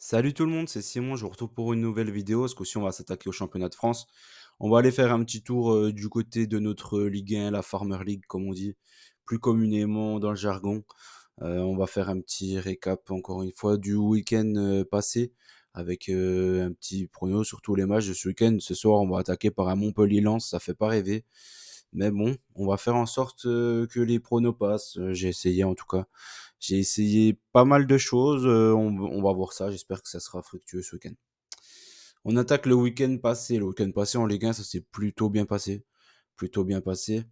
Salut tout le monde, c'est Simon, je vous retrouve pour une nouvelle vidéo. Ce coup-ci, on va s'attaquer au championnat de France. On va aller faire un petit tour du côté de notre Ligue 1, la Farmer League, comme on dit, plus communément dans le jargon. On va faire un petit récap, encore une fois, du week-end passé, avec un petit prono sur tous les matchs de ce week-end. Ce soir, on va attaquer par un Montpellier-Lens, ça fait pas rêver. Mais bon, on va faire en sorte que les pronos passent. J'ai essayé en tout cas. J'ai essayé pas mal de choses. On va voir ça. J'espère que ça sera fructueux ce week-end. On attaque le week-end passé. Le week-end passé en Ligue 1, ça s'est plutôt bien passé. Plutôt bien passé.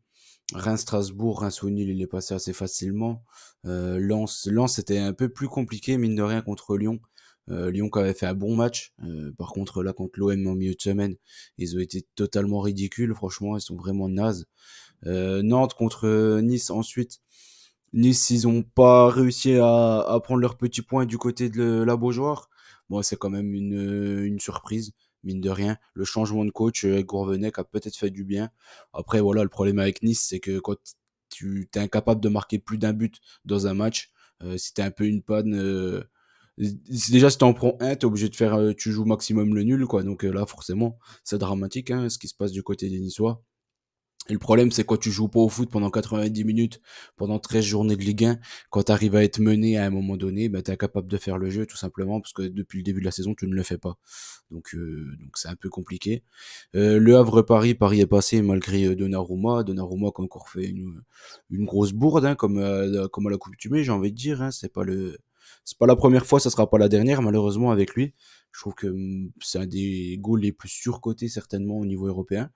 Reims-Strasbourg, Reims-Nil, il est passé assez facilement. Lens, c'était un peu plus compliqué, mine de rien, contre Lyon. Lyon qui avait fait un bon match. Par contre, là, contre l'OM en milieu de semaine, ils ont été totalement ridicules. Franchement, ils sont vraiment nazes. Nantes contre Nice ensuite. Nice, ils ont pas réussi à prendre leurs petits points du côté de la Beaujoire. Bon, c'est quand même une surprise, mine de rien. Le changement de coach avec Gourvenec a peut-être fait du bien. Après, voilà, le problème avec Nice, c'est que quand tu es incapable de marquer plus d'un but dans un match, si t'es un peu une panne, déjà si t'en prends un, t'es obligé de faire, tu joues maximum le nul, quoi. Donc là, forcément, c'est dramatique, hein, ce qui se passe du côté des Niçois. Et le problème, c'est quand tu joues pas au foot pendant 90 minutes, pendant 13 journées de Ligue 1, quand tu arrives à être mené à un moment donné, bah, tu es incapable de faire le jeu tout simplement parce que depuis le début de la saison, tu ne le fais pas. Donc c'est un peu compliqué. Le Havre-Paris, Paris est passé malgré Donnarumma. Donnarumma qui a encore fait une grosse bourde, hein, comme à l'accoutumée, j'ai envie de dire. Hein. C'est pas la première fois, ça sera pas la dernière, malheureusement, avec lui. Je trouve que c'est un des goals les plus surcotés certainement au niveau européen.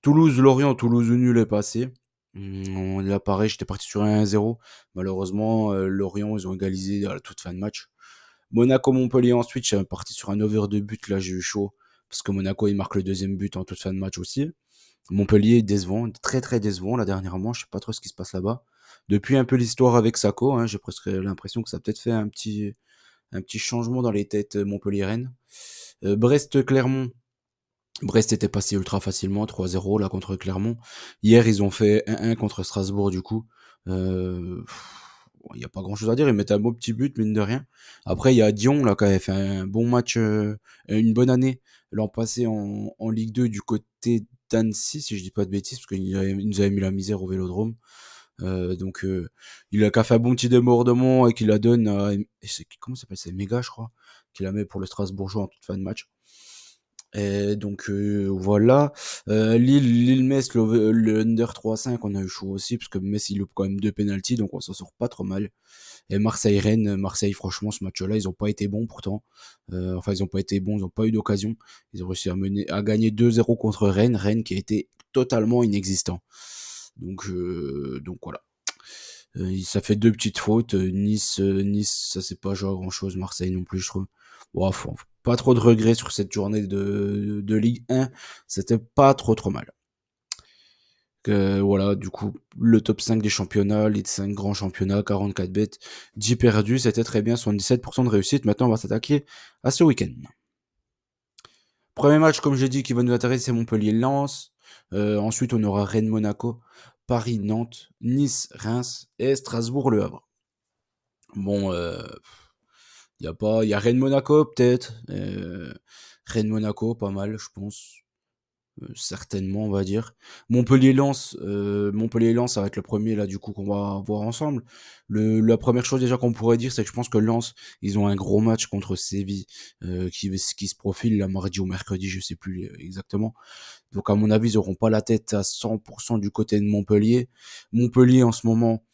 Toulouse-Lorient, Toulouse nul est passé. Là, pareil, j'étais parti sur un 1-0. Malheureusement, Lorient, ils ont égalisé à la toute fin de match. Monaco-Montpellier ensuite, j'étais parti sur un over de but. Là, j'ai eu chaud. Parce que Monaco, il marque le deuxième but en toute fin de match aussi. Montpellier, décevant. Très, très décevant, là, dernièrement. Je sais pas trop ce qui se passe là-bas. Depuis un peu l'histoire avec Sako, hein, j'ai presque l'impression que ça a peut-être fait un petit changement dans les têtes montpelliéraines. Brest-Clermont, Brest était passé ultra facilement, 3-0 là contre Clermont. Hier, ils ont fait 1-1 contre Strasbourg du coup. Il n'y a pas grand chose à dire, ils mettent un beau petit but, mine de rien. Après, il y a Dion là, qui avait fait un bon match, une bonne année l'an passé en Ligue 2 du côté d'Annecy, si je dis pas de bêtises, parce qu'il nous avait mis la misère au Vélodrome. Il a qu'à fait un bon petit démordement et qu'il la donne à. Comment ça s'appelle? C'est Méga, je crois, qu'il la met pour le Strasbourgeois en toute fin de match. Et donc voilà. Lille-Metz, le under 3,5, on a eu chaud aussi, parce que Metz, il loupe quand même deux pénaltys, donc on s'en sort pas trop mal. Et Marseille-Rennes, Marseille, franchement, ce match-là, ils ont pas été bons pourtant. Enfin, ils ont pas été bons, ils ont pas eu d'occasion. Ils ont réussi à gagner 2-0 contre Rennes, Rennes qui a été totalement inexistant. Donc voilà. Ça fait deux petites fautes. Nice, ça s'est pas joué à grand chose. Marseille non plus, je trouve. Bon, pas trop de regrets sur cette journée de Ligue 1. C'était pas trop mal. Voilà, du coup, le top 5 des championnats, les 5 grands championnats, 44 bêtes, 10 perdus, c'était très bien, 77% de réussite. Maintenant, on va s'attaquer à ce week-end. Premier match, comme j'ai dit, qui va nous intéresser, c'est Montpellier-Lens. Ensuite, on aura Rennes-Monaco, Paris-Nantes, Nice-Reims et Strasbourg-Le Havre. Bon, il y a Rennes-Monaco peut-être. Rennes-Monaco, pas mal, je pense. Certainement, on va dire. Montpellier-Lens, ça va être le premier là du coup qu'on va voir ensemble. La première chose déjà qu'on pourrait dire, c'est que je pense que Lens, ils ont un gros match contre Séville qui se profile la mardi ou mercredi, je sais plus exactement. Donc à mon avis, ils auront pas la tête à 100% du côté de Montpellier. Montpellier en ce moment,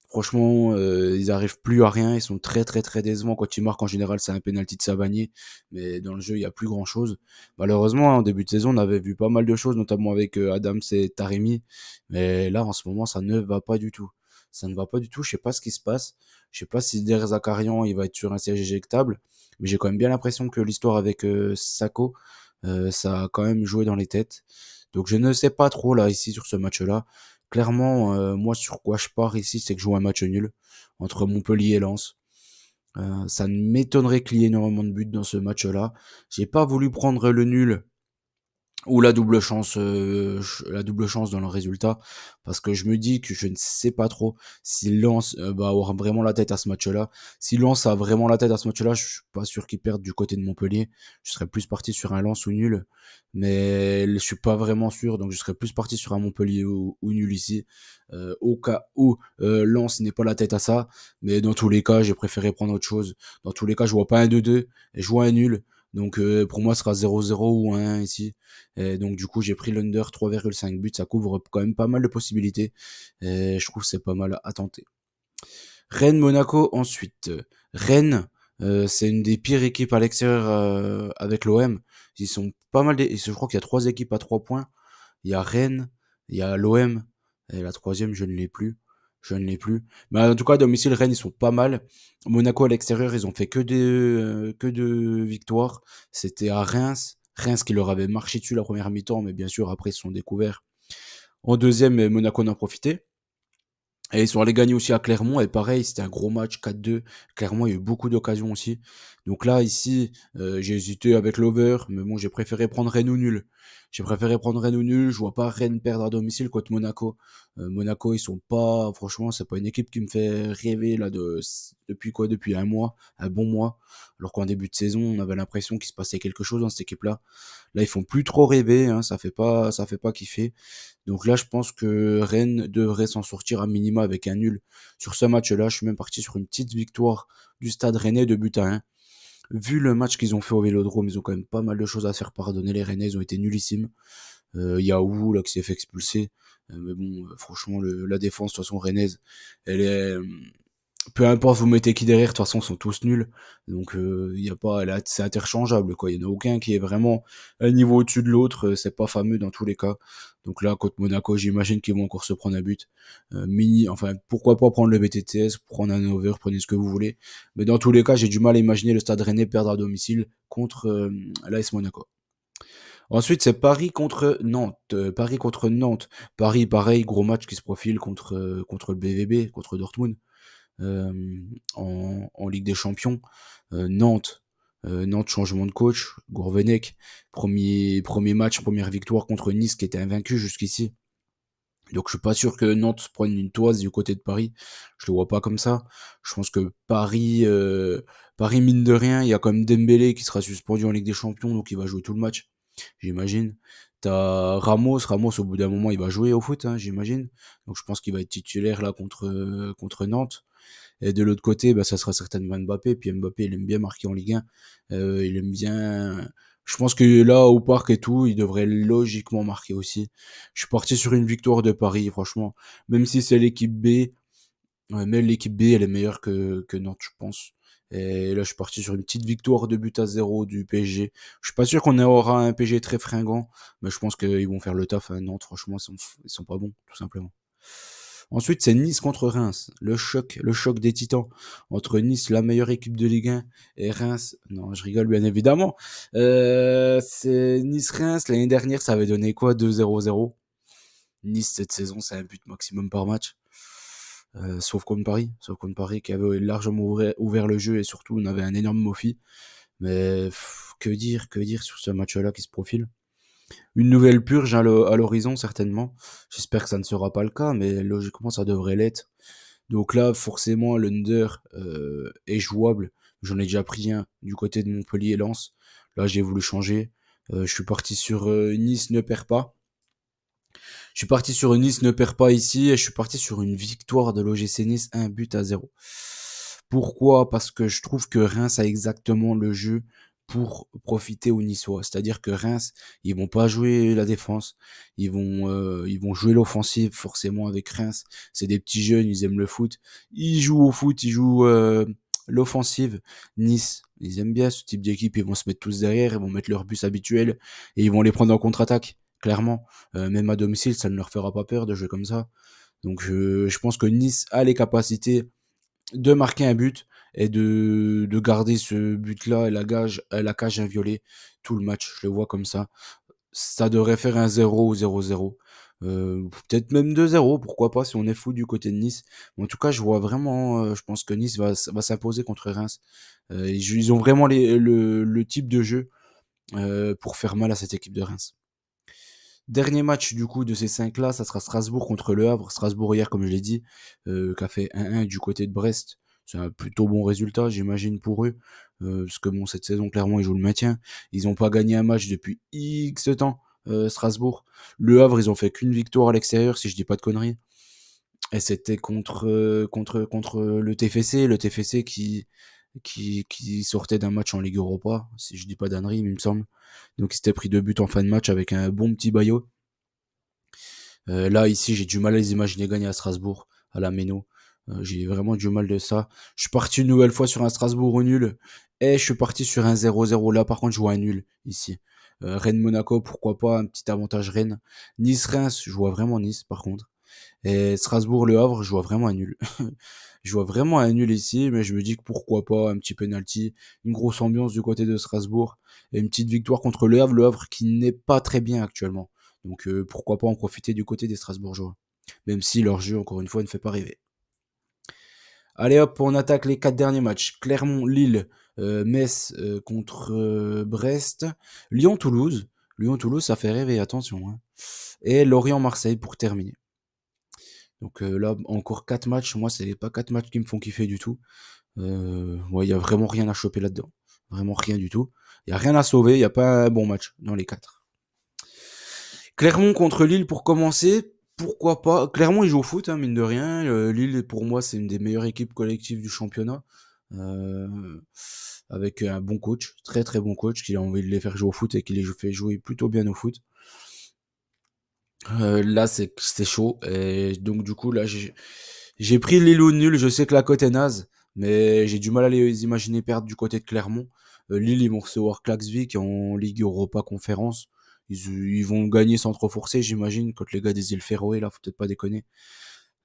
franchement, ils arrivent plus à rien. Ils sont très très très décevants. Quand ils marquent, en général, c'est un penalty de Savanier. Mais dans le jeu, il y a plus grand chose. Malheureusement, en début de saison, on avait vu pas mal de choses, notamment avec Adams et Taremi. Mais là, en ce moment, ça ne va pas du tout. Ça ne va pas du tout. Je sais pas ce qui se passe. Je sais pas si Der Zakarian, il va être sur un siège éjectable. Mais j'ai quand même bien l'impression que l'histoire avec Sako, ça a quand même joué dans les têtes. Donc je ne sais pas trop là ici sur ce match-là. Clairement, moi sur quoi je pars ici, c'est que je joue un match nul entre Montpellier et Lens. Ça ne m'étonnerait qu'il y ait énormément de buts dans ce match-là. J'ai pas voulu prendre le nul ou la double chance dans le résultat, parce que je me dis que je ne sais pas trop si Lens va avoir vraiment la tête à ce match-là. Si Lens a vraiment la tête à ce match-là, je suis pas sûr qu'ils perdent du côté de Montpellier. Je serais plus parti sur un Lens ou nul, mais je suis pas vraiment sûr, donc je serais plus parti sur un Montpellier ou nul ici, au cas où Lens n'est pas la tête à ça. Mais dans tous les cas, j'ai préféré prendre autre chose. Dans tous les cas, je vois pas un 2-2 et je vois un nul. Donc pour moi, ce sera 0-0 ou 1 ici. Et donc du coup, j'ai pris l'under 3,5 buts. Ça couvre quand même pas mal de possibilités. Et je trouve que c'est pas mal à tenter. Rennes-Monaco ensuite. Rennes, c'est une des pires équipes à l'extérieur avec l'OM. Ils sont pas mal. Je crois qu'il y a 3 équipes à 3 points. Il y a Rennes, il y a l'OM. Et la troisième, je ne l'ai plus. Je ne l'ai plus. Mais en tout cas, à domicile, Rennes, ils sont pas mal. Monaco à l'extérieur, ils ont fait que de victoires. C'était à Reims. Reims qui leur avait marché dessus la première mi-temps, mais bien sûr, après, ils se sont découverts. En deuxième, Monaco en a profité. Et ils sont allés gagner aussi à Clermont, et pareil, c'était un gros match, 4-2. Clermont, il y a eu beaucoup d'occasions aussi. Donc là, ici, j'ai hésité avec l'over, mais bon, j'ai préféré prendre Rennes ou nul. J'ai préféré prendre Rennes ou nul, je vois pas Rennes perdre à domicile contre Monaco. Monaco, ils sont pas, franchement, c'est pas une équipe qui me fait rêver là depuis quoi? Depuis un mois, un bon mois. Alors qu'en début de saison, on avait l'impression qu'il se passait quelque chose dans cette équipe-là. Là, ils font plus trop rêver, hein, ça fait pas kiffer. Donc là, je pense que Rennes devrait s'en sortir à minima avec un nul. Sur ce match-là, je suis même parti sur une petite victoire du Stade Rennais de but à 1. Vu le match qu'ils ont fait au Vélodrome, ils ont quand même pas mal de choses à se faire pardonner. Les Rennais, ils ont été nullissimes. Yahoo, là, qui s'est fait expulser. Mais bon, franchement, la défense, de toute façon, rennaise, elle est, peu importe vous mettez qui derrière, de toute façon, ils sont tous nuls. Donc, y a pas, là, c'est interchangeable, quoi. Il n'y en a aucun qui est vraiment un niveau au-dessus de l'autre. C'est pas fameux dans tous les cas. Donc là, contre Monaco, j'imagine qu'ils vont encore se prendre un but. Enfin, pourquoi pas prendre le BTTS, prendre un over, prenez ce que vous voulez. Mais dans tous les cas, j'ai du mal à imaginer le Stade Rennais perdre à domicile contre l'AS Monaco. Ensuite, c'est Paris contre Nantes. Paris contre Nantes. Paris, pareil, gros match qui se profile contre le BVB, contre Dortmund en Ligue des Champions. Nantes, Nantes, changement de coach, Gourvenec, premier match, première victoire contre Nice qui était invaincu jusqu'ici. Donc je suis pas sûr que Nantes prenne une toise du côté de Paris. Je le vois pas comme ça. Je pense que Paris mine de rien, il y a quand même Dembélé qui sera suspendu en Ligue des Champions, donc il va jouer tout le match, j'imagine. T'as Ramos au bout d'un moment il va jouer au foot, hein, j'imagine. Donc je pense qu'il va être titulaire là contre Nantes. Et de l'autre côté, bah, ça sera certainement Mbappé. Puis Mbappé, il aime bien marquer en Ligue 1. Il aime bien. Je pense que là, au parc et tout, il devrait logiquement marquer aussi. Je suis parti sur une victoire de Paris, franchement. Même si c'est l'équipe B, ouais, même l'équipe B, elle est meilleure que Nantes, je pense. Et là, je suis parti sur une petite victoire de but à 0 du PSG. Je suis pas sûr qu'on aura un PSG très fringant, mais je pense qu'ils vont faire le taf à Nantes. Franchement, ils sont pas bons, tout simplement. Ensuite, c'est Nice contre Reims. Le choc des titans entre Nice, la meilleure équipe de Ligue 1, et Reims. Non, je rigole bien évidemment. C'est Nice-Reims. L'année dernière, ça avait donné quoi? 2-0-0. Nice, cette saison, c'est un but maximum par match. Sauf contre Paris qui avait largement ouvert le jeu et surtout on avait un énorme Mofi. Mais que dire sur ce match-là qui se profile? Une nouvelle purge à l'horizon, certainement. J'espère que ça ne sera pas le cas, mais logiquement, ça devrait l'être. Donc là, forcément, l'under est jouable. J'en ai déjà pris un du côté de Montpellier et Lens. Là, j'ai voulu changer. Je suis parti sur Nice ne perd pas. Je suis parti sur une Nice ne perd pas ici et je suis parti sur une victoire de l'OGC Nice, un but à zéro. Pourquoi? Parce que je trouve que Reims a exactement le jeu pour profiter aux Niçois. C'est-à-dire que Reims, ils vont pas jouer la défense, ils vont jouer l'offensive forcément avec Reims. C'est des petits jeunes, ils aiment le foot. Ils jouent au foot, ils jouent l'offensive. Nice, ils aiment bien ce type d'équipe, ils vont se mettre tous derrière, ils vont mettre leur bus habituel et ils vont les prendre en contre-attaque. Clairement, même à domicile, ça ne leur fera pas peur de jouer comme ça. Donc je pense que Nice a les capacités de marquer un but et de garder ce but-là et la cage inviolée tout le match. Je le vois comme ça. Ça devrait faire un 0 ou 0-0. Peut-être même 2-0, pourquoi pas, si on est fou du côté de Nice. Mais en tout cas, je vois vraiment, je pense que Nice va s'imposer contre Reims. Ils ont vraiment le type de jeu pour faire mal à cette équipe de Reims. Dernier match du coup de ces 5 là, ça sera Strasbourg contre Le Havre. Strasbourg hier, comme je l'ai dit, qui a fait 1-1 du côté de Brest. C'est un plutôt bon résultat, j'imagine, pour eux. Parce que bon, cette saison, clairement, ils jouent le maintien. Ils ont pas gagné un match depuis X temps, Strasbourg. Le Havre, ils ont fait qu'une victoire à l'extérieur, si je dis pas de conneries. Et c'était contre le TFC. Le TFC qui sortait d'un match en Ligue Europa, si je dis pas d'âneries, il me semble. Donc il s'était pris 2 buts en fin de match avec un bon petit Bayo. Là, ici, j'ai du mal à les imaginer gagner à Strasbourg, à la Méno. J'ai vraiment du mal de ça. Je suis parti une nouvelle fois sur un Strasbourg au nul. Et je suis parti sur un 0-0. Là, par contre, je vois un nul, ici. Rennes-Monaco, pourquoi pas, un petit avantage Rennes. Nice-Reims, je vois vraiment Nice, par contre. Et Strasbourg-Le Havre, je vois vraiment un nul. Je vois vraiment un nul ici, mais je me dis que pourquoi pas, un petit penalty, une grosse ambiance du côté de Strasbourg, et une petite victoire contre Le Havre qui n'est pas très bien actuellement. Donc pourquoi pas en profiter du côté des Strasbourgeois. Même si leur jeu, encore une fois, ne fait pas rêver. Allez hop, on attaque les 4 derniers matchs. Clermont-Lille, Metz contre Brest, Lyon-Toulouse. Lyon-Toulouse, ça fait rêver, attention, hein. Et Lorient-Marseille pour terminer. Donc là, encore 4 matchs. Moi, c'est pas 4 matchs qui me font kiffer du tout. Ouais, il y a vraiment rien à choper là-dedans. Vraiment rien du tout. Il y a rien à sauver. Il y a pas un bon match dans les 4. Clermont contre Lille pour commencer. Pourquoi pas. Clermont, ils jouent au foot, hein, mine de rien. Lille, pour moi, c'est une des meilleures équipes collectives du championnat. Euh, avec un bon coach, très très bon coach, qui a envie de les faire jouer au foot et qui les fait jouer plutôt bien au foot. Là, c'est chaud. Et donc, du coup, là, j'ai pris Lille au nul. Je sais que la cote est naze, mais j'ai du mal à les imaginer perdre du côté de Clermont. Lille, ils vont recevoir Klaxvik en Ligue Europa Conférence. Ils vont gagner sans trop forcer, j'imagine, contre les gars des îles Féroé, là, faut peut-être pas déconner.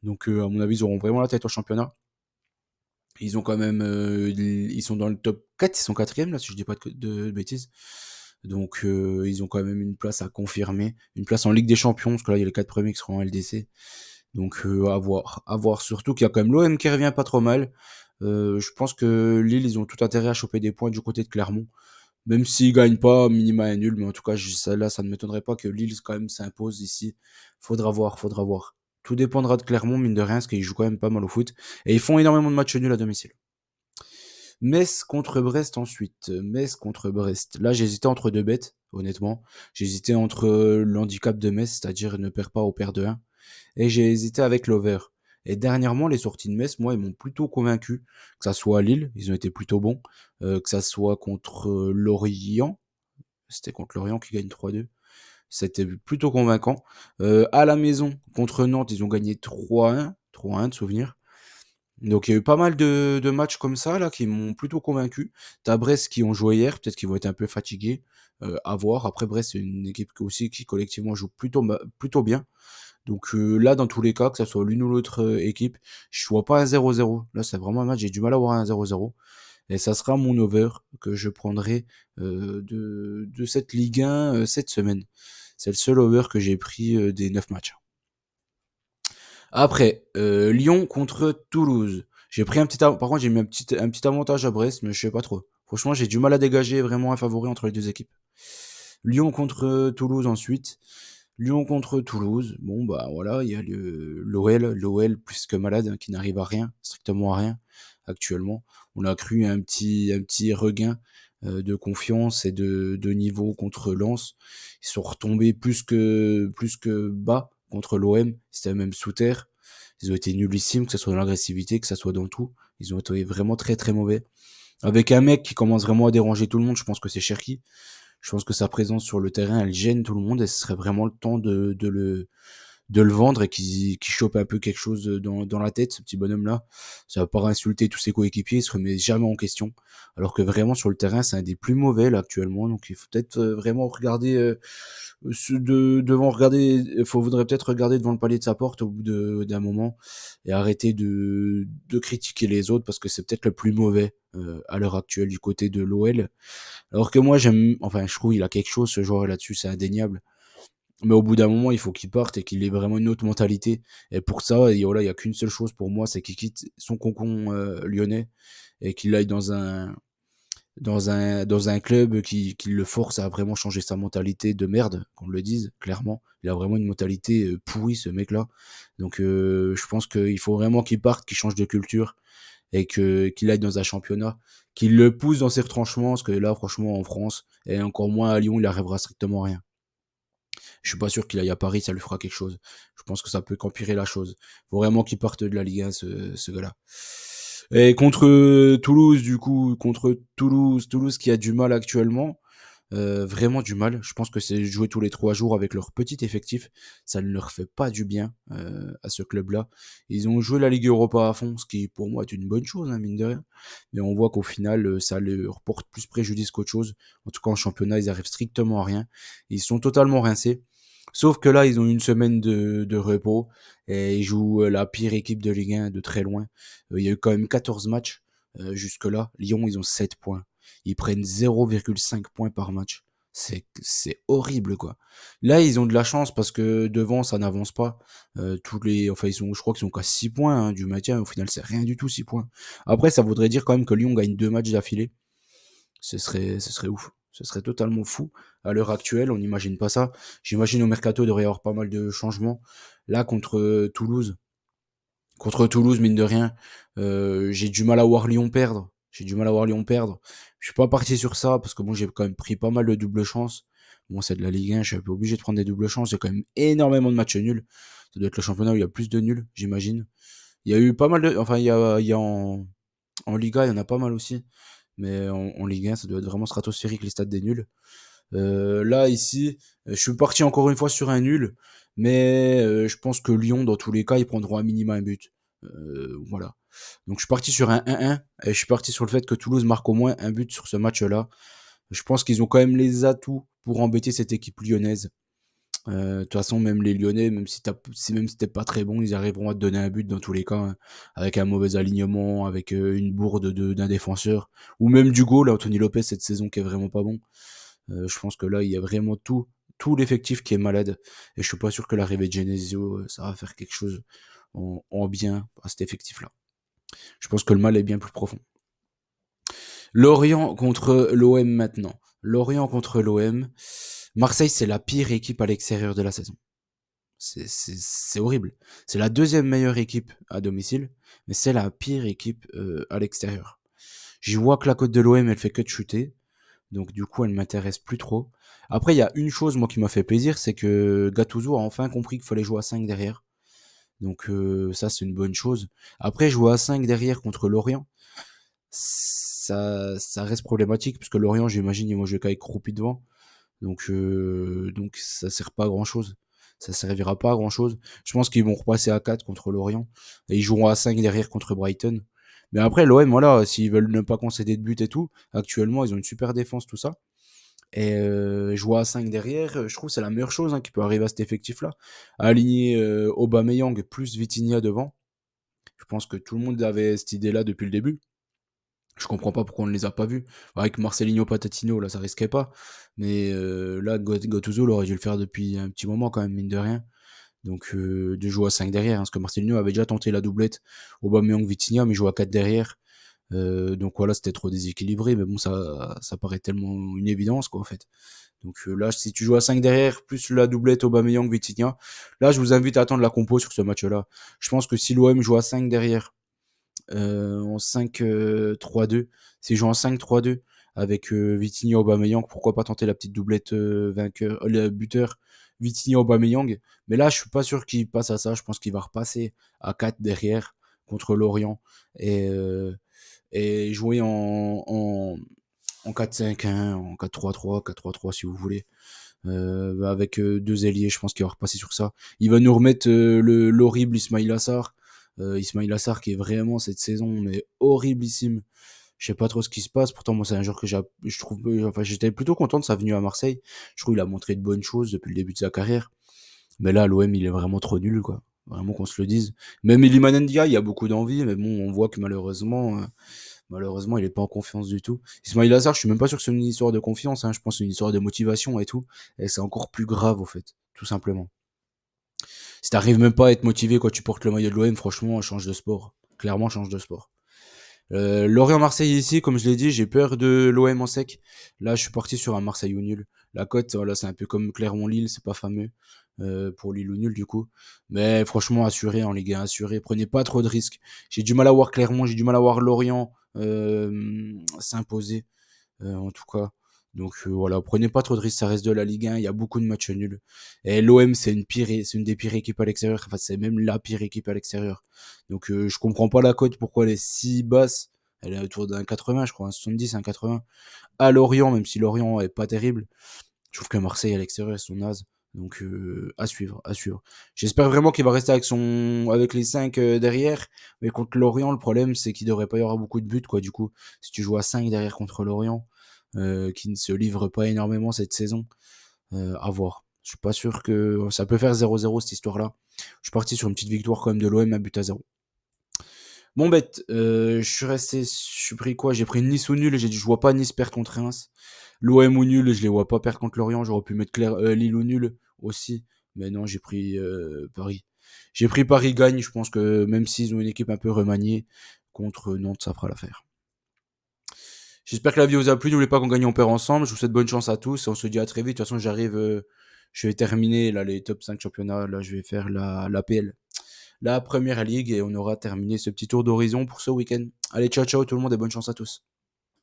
Donc, à mon avis, ils auront vraiment la tête au championnat. Ils ont quand même, ils sont dans le top 4, ils sont quatrième là, si je dis pas de bêtises. Donc, ils ont quand même une place à confirmer, une place en Ligue des Champions, parce que là, il y a les 4 premiers qui seront en LDC. Donc, à voir. Surtout qu'il y a quand même l'OM qui revient pas trop mal. Je pense que Lille, ils ont tout intérêt à choper des points du côté de Clermont. Même s'ils gagnent pas, minima est nul, mais en tout cas, ça ne m'étonnerait pas que Lille quand même s'impose ici. Faudra voir, faudra voir. Tout dépendra de Clermont, mine de rien, parce qu'ils jouent quand même pas mal au foot. Et ils font énormément de matchs nuls à domicile. Metz contre Brest ensuite. Metz contre Brest. Là, j'hésitais entre deux bêtes, honnêtement. J'hésitais entre l'handicap de Metz, c'est-à-dire ne perd pas au perd de 1. Et j'ai hésité avec l'over. Et dernièrement, les sorties de Metz, moi, ils m'ont plutôt convaincu. Que ça soit à Lille, ils ont été plutôt bons. Que ça soit contre Lorient. C'était contre Lorient qui gagne 3-2. C'était plutôt convaincant. À la maison, contre Nantes, ils ont gagné 3-1. 3-1 de souvenir. Donc il y a eu pas mal de matchs comme ça là qui m'ont plutôt convaincu. T'as Brest qui ont joué hier, peut-être qu'ils vont être un peu fatigués, à voir. Après Brest, c'est une équipe aussi qui collectivement joue plutôt bien. Donc là, dans tous les cas, que ça soit l'une ou l'autre équipe, je vois pas un 0-0. Là, c'est vraiment un match, j'ai du mal à voir un 0-0. Et ça sera mon over que je prendrai de cette Ligue 1 cette semaine. C'est le seul over que j'ai pris des 9 matchs. Après, Lyon contre Toulouse. J'ai pris par contre, j'ai mis un petit avantage à Brest, mais je sais pas trop. Franchement, j'ai du mal à dégager vraiment un favori entre les deux équipes. Lyon contre Toulouse ensuite. Lyon contre Toulouse. Bon, bah voilà, il y a l'OL plus que malade, hein, qui n'arrive à rien, strictement à rien, actuellement. On a cru un petit regain de confiance et de niveau contre Lens. Ils sont retombés plus que bas contre l'OM. C'était même sous terre. Ils ont été nullissimes, que ce soit dans l'agressivité, que ce soit dans tout. Ils ont été vraiment très très mauvais. Avec un mec qui commence vraiment à déranger tout le monde, je pense que c'est Cherki. Je pense que sa présence sur le terrain, elle gêne tout le monde et ce serait vraiment le temps de le vendre et qu'il chope un peu quelque chose dans la tête, ce petit bonhomme-là. Ça va pas insulter tous ses coéquipiers, il se remet jamais en question. Alors que vraiment sur le terrain, c'est un des plus mauvais là actuellement. Donc il faut peut-être vraiment regarder, faudrait peut-être regarder devant le palier de sa porte au bout d'un moment et arrêter de critiquer les autres parce que c'est peut-être le plus mauvais à l'heure actuelle du côté de l'OL. Alors que moi enfin je trouve il a quelque chose ce joueur là-dessus, c'est indéniable. Mais au bout d'un moment, il faut qu'il parte et qu'il ait vraiment une autre mentalité. Et pour ça, il y a qu'une seule chose pour moi, c'est qu'il quitte son cocon lyonnais et qu'il aille dans un club qui le force à vraiment changer sa mentalité de merde, qu'on le dise clairement. Il a vraiment une mentalité pourrie, ce mec-là. Donc je pense qu'il faut vraiment qu'il parte, qu'il change de culture et qu'il aille dans un championnat, qu'il le pousse dans ses retranchements, parce que là, franchement, en France, et encore moins à Lyon, il arrivera strictement rien. Je suis pas sûr qu'il aille à Paris, ça lui fera quelque chose. Je pense que ça peut qu'empirer la chose. Faut vraiment qu'il parte de la Ligue 1, ce gars-là. Et contre Toulouse, du coup, contre Toulouse qui a du mal actuellement, vraiment du mal. Je pense que c'est jouer tous les 3 jours avec leur petit effectif, ça ne leur fait pas du bien à ce club-là. Ils ont joué la Ligue Europa à fond, ce qui pour moi est une bonne chose, hein, mine de rien. Mais on voit qu'au final, ça leur porte plus préjudice qu'autre chose. En tout cas, en championnat, ils arrivent strictement à rien. Ils sont totalement rincés. Sauf que là, ils ont une semaine de repos et ils jouent la pire équipe de Ligue 1 de très loin. Il y a eu quand même 14 matchs jusque-là. Lyon, ils ont 7 points. Ils prennent 0,5 points par match. C'est horrible, quoi. Là, ils ont de la chance parce que devant, ça n'avance pas. Enfin, je crois qu'ils sont qu'à 6 points hein, du maintien. Au final, c'est rien du tout, 6 points. Après, ça voudrait dire quand même que Lyon gagne 2 matchs d'affilée. Ce serait ouf. Ce serait totalement fou. À l'heure actuelle, on n'imagine pas ça. J'imagine au mercato, il devrait y avoir pas mal de changements. Là, contre Toulouse, mine de rien, j'ai du mal à voir Lyon perdre. J'ai du mal à voir Lyon perdre. Je suis pas parti sur ça parce que bon, j'ai quand même pris pas mal de double chance. Bon, c'est de la Ligue 1, je suis un peu obligé de prendre des doubles chances. Il y a quand même énormément de matchs nuls. Ça doit être le championnat où il y a plus de nuls, j'imagine. Il y a eu pas mal de. Enfin, il y a en Liga, il y en a pas mal aussi. Mais en Ligue 1, ça doit être vraiment stratosphérique les stades des nuls. Là, ici, je suis parti encore une fois sur un nul, mais je pense que Lyon, dans tous les cas, ils prendront un minimum un but. Voilà. Donc je suis parti sur un 1-1 et je suis parti sur le fait que Toulouse marque au moins un but sur ce match-là. Je pense qu'ils ont quand même les atouts pour embêter cette équipe lyonnaise. De toute façon, même les Lyonnais, même si t'es pas très bon, ils arriveront à te donner un but dans tous les cas, hein, avec un mauvais alignement, avec une bourde d'un défenseur, ou même du goal, Anthony Lopez cette saison qui est vraiment pas bon. Je pense que là, il y a vraiment tout l'effectif qui est malade. Et je suis pas sûr que l'arrivée de Genesio, ça va faire quelque chose en bien à cet effectif-là. Je pense que le mal est bien plus profond. Lorient contre l'OM maintenant. Lorient contre l'OM. Marseille, c'est la pire équipe à l'extérieur de la saison. C'est horrible. C'est la deuxième meilleure équipe à domicile, mais c'est la pire équipe à l'extérieur. J'y vois que la cote de l'OM, elle fait que de chuter. Donc du coup, elle m'intéresse plus trop. Après, il y a une chose, moi, qui m'a fait plaisir, c'est que Gattuso a enfin compris qu'il fallait jouer à 5 derrière. Donc ça, c'est une bonne chose. Après, jouer à 5 derrière contre Lorient, ça reste problématique, parce que Lorient, j'imagine, ils vont jouer qu'avec Croupi devant. Donc ça sert pas à grand-chose. Ça servira pas à grand-chose. Je pense qu'ils vont repasser à 4 contre Lorient. Et ils joueront à 5 derrière contre Brighton. Mais après, l'OM, voilà, s'ils veulent ne pas concéder de but et tout, actuellement, ils ont une super défense, tout ça. Et jouer à 5 derrière, je trouve que c'est la meilleure chose hein, qui peut arriver à cet effectif-là. Aligner Aubameyang plus Vitinha devant. Je pense que tout le monde avait cette idée-là depuis le début. Je comprends pas pourquoi on ne les a pas vus. Avec Marcelinho Patatino, là, ça risquait pas. Mais là, Gattuso aurait dû le faire depuis un petit moment, quand même, mine de rien. Donc, de jouer à 5 derrière. Hein, parce que Marcelinho avait déjà tenté la doublette Aubameyang Vitinha, mais il jouait à 4 derrière. Donc voilà, c'était trop déséquilibré. Mais bon, ça paraît tellement une évidence, quoi, en fait. Donc là, si tu joues à 5 derrière, plus la doublette Aubameyang Vitinha, là, je vous invite à attendre la compo sur ce match-là. Je pense que si l'OM joue à 5 derrière, en 5-3-2. S'ils jouent en 5-3-2 avec Vitinha Aubameyang, pourquoi pas tenter la petite doublette vainqueur, le buteur Vitinha Aubameyang. Mais là, je suis pas sûr qu'il passe à ça. Je pense qu'il va repasser à 4 derrière contre Lorient et, euh, et jouer en 4-5-1, en 4-3-3, 4-3-3 si vous voulez. Avec deux ailiers, je pense qu'il va repasser sur ça. Il va nous remettre l'horrible Ismail Assar. Ismail Assar qui est vraiment cette saison mais horriblissime. Je sais pas trop ce qui se passe. Pourtant, moi, c'est un joueur que je trouve. Enfin, j'étais plutôt content de sa venue à Marseille. Je trouve qu'il a montré de bonnes choses depuis le début de sa carrière. Mais là, l'OM, il est vraiment trop nul, quoi. Vraiment qu'on se le dise. Même Iliman Ndiaye, il y a beaucoup d'envie, mais bon, on voit que malheureusement, il est pas en confiance du tout. Ismail Assar, je suis même pas sûr que c'est une histoire de confiance. Hein. Je pense que c'est une histoire de motivation et tout. Et c'est encore plus grave, au fait, tout simplement. Si t'arrives même pas à être motivé quand tu portes le maillot de l'OM, franchement, change de sport. Clairement, change de sport. Lorient-Marseille ici, comme je l'ai dit, j'ai peur de l'OM en sec. Là, je suis parti sur un Marseille ou nul. La cote, voilà, c'est un peu comme Clermont-Lille, c'est pas fameux pour Lille ou nul du coup. Mais franchement, assuré en Ligue 1, assuré. Prenez pas trop de risques. J'ai du mal à voir Clermont, j'ai du mal à voir Lorient s'imposer en tout cas. Donc voilà, prenez pas trop de risques, ça reste de la Ligue 1, il y a beaucoup de matchs nuls. Et l'OM, c'est une des pires équipes à l'extérieur, enfin c'est même la pire équipe à l'extérieur. Donc je comprends pas la cote, pourquoi elle est si basse. Elle est autour d'un 80, je crois, un 70, un 80. À Lorient, même si Lorient est pas terrible, je trouve que Marseille à l'extérieur, ils sont nazes. Donc à suivre, à suivre. J'espère vraiment qu'il va rester avec les 5 derrière. Mais contre Lorient, le problème c'est qu'il devrait pas y avoir beaucoup de buts, quoi. Du coup, si tu joues à 5 derrière contre Lorient, qui ne se livre pas énormément cette saison, à voir. Je suis pas sûr que ça peut faire 0-0 cette histoire-là. Je suis parti sur une petite victoire quand même de l'OM, un but à 0. Bon bête, je suis resté, je suis pris quoi? J'ai pris Nice ou nul, j'ai dit je vois pas Nice perdre contre Reims. L'OM ou nul, je les vois pas perdre contre Lorient, j'aurais pu mettre Lille ou nul aussi, mais non, j'ai pris Paris. J'ai pris Paris gagne, je pense que même s'ils ont une équipe un peu remaniée, contre Nantes, ça fera l'affaire. J'espère que la vidéo vous a plu, n'oubliez pas qu'on gagne, on perd ensemble, je vous souhaite bonne chance à tous, et on se dit à très vite, de toute façon j'arrive, je vais terminer là les top 5 championnats, là je vais faire la PL, la première ligue, et on aura terminé ce petit tour d'horizon pour ce week-end. Allez, ciao ciao tout le monde et bonne chance à tous.